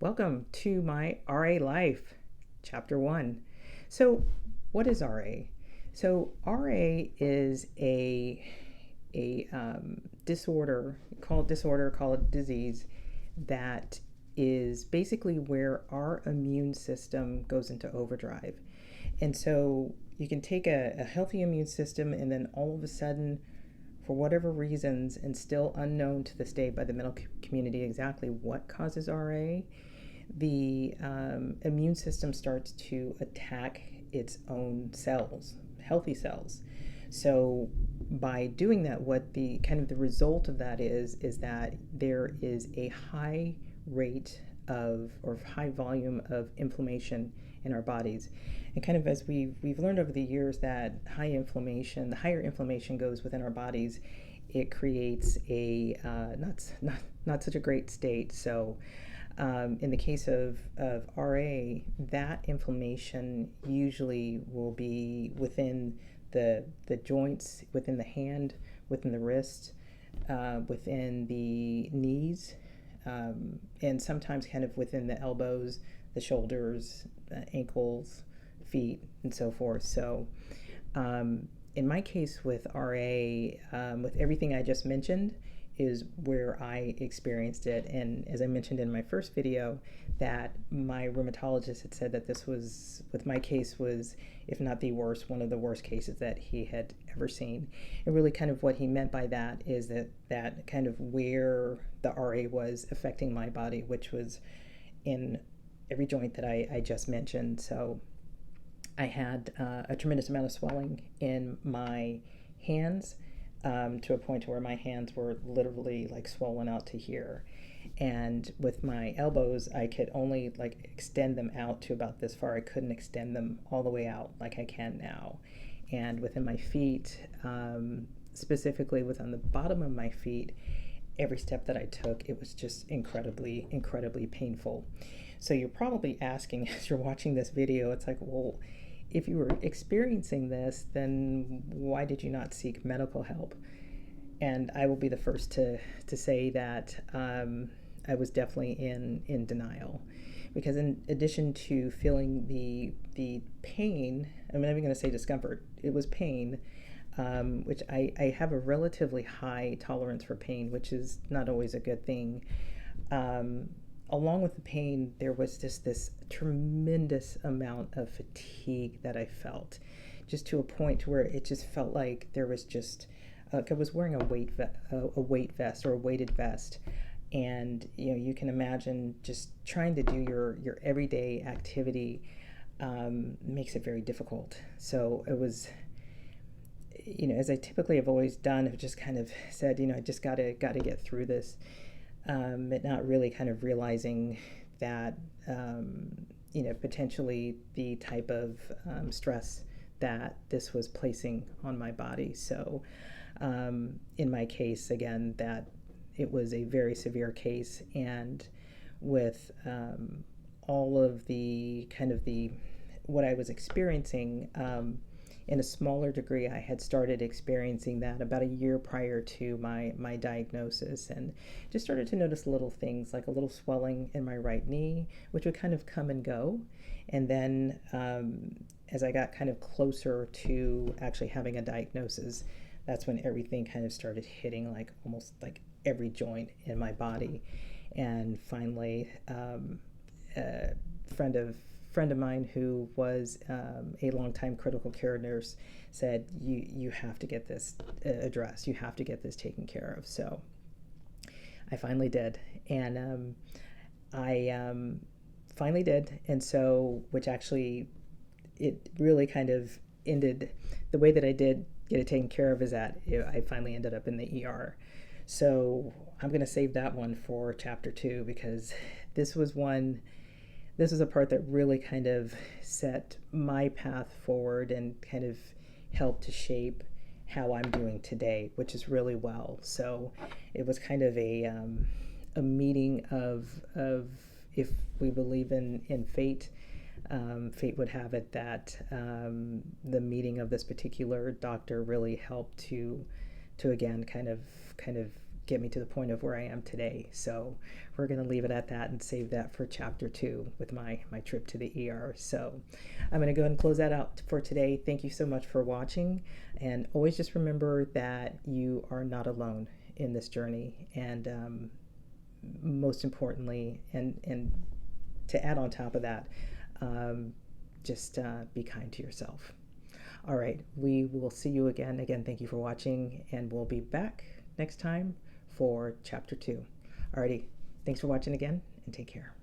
Welcome to my RA life, chapter 1. So, what is RA? So, RA is a disorder, call it disease, that is basically where our immune system goes into overdrive. And so you can take a healthy immune system, and then all of a sudden, for whatever reasons, and still unknown to this day by the medical community exactly what causes RA, the immune system starts to attack its own cells, healthy cells. So by doing that, what the kind of the result of that is that there is a high rate of or high volume of inflammation in our bodies. And kind of as we've learned over the years that the higher inflammation goes within our bodies, it creates a not such a great state. So in the case of RA, that inflammation usually will be within the joints, within the hand, within the wrist, within the knees, and sometimes kind of within the elbows, the shoulders, ankles, feet, and so forth. So in my case with RA, with everything I just mentioned, is where I experienced it. And as I mentioned in my first video, that my rheumatologist had said that this was, with my case, was, if not the worst, one of the worst cases that he had ever seen. And really kind of what he meant by that is that kind of where the RA was affecting my body, which was in every joint that I just mentioned. So I had a tremendous amount of swelling in my hands, to a point where my hands were literally like swollen out to here. And with my elbows, I could only like extend them out to about this far. I couldn't extend them all the way out like I can now. And within my feet, specifically within the bottom of my feet, every step that I took, it was just incredibly, incredibly painful. So you're probably asking as you're watching this video, it's like, well, if you were experiencing this, then why did you not seek medical help? And I will be the first to say that I was definitely in denial, because in addition to feeling the pain, I'm not even going to say discomfort, it was pain, which I have a relatively high tolerance for pain, which is not always a good thing. Along with the pain, there was just this tremendous amount of fatigue that I felt, just to a point where it just felt like there was just like I was wearing a weight vest or a weighted vest. And you can imagine just trying to do your everyday activity makes it very difficult. So it was, as I typically have always done, I've just kind of said, I just gotta get through this. But not really kind of realizing that, potentially the type of stress that this was placing on my body. So in my case, again, that it was a very severe case, and with all of the kind of what I was experiencing, in a smaller degree, I had started experiencing that about a year prior to my diagnosis, and just started to notice little things like a little swelling in my right knee, which would kind of come and go. And then as I got kind of closer to actually having a diagnosis, that's when everything kind of started hitting, like almost like every joint in my body. And finally, a friend of mine who was a longtime critical care nurse said, you have to get this addressed, you have to get this taken care of. So I finally did, and I finally did. And so, which actually, it really kind of ended the way that I did get it taken care of, is that I finally ended up in the ER. So I'm going to save that one for chapter 2, because this was a part that really kind of set my path forward and kind of helped to shape how I'm doing today, which is really well. So it was kind of a meeting of if we believe in fate, fate would have it that the meeting of this particular doctor really helped to again kind of get me to the point of where I am today. So we're going to leave it at that and save that for chapter 2 with my trip to the ER. So I'm going to go ahead and close that out for today. Thank you so much for watching, and always just remember that you are not alone in this journey, and most importantly, and to add on top of that, just be kind to yourself. All right, we will see you again. Again, thank you for watching, and we'll be back next time for chapter 2. Alrighty, thanks for watching again, and take care.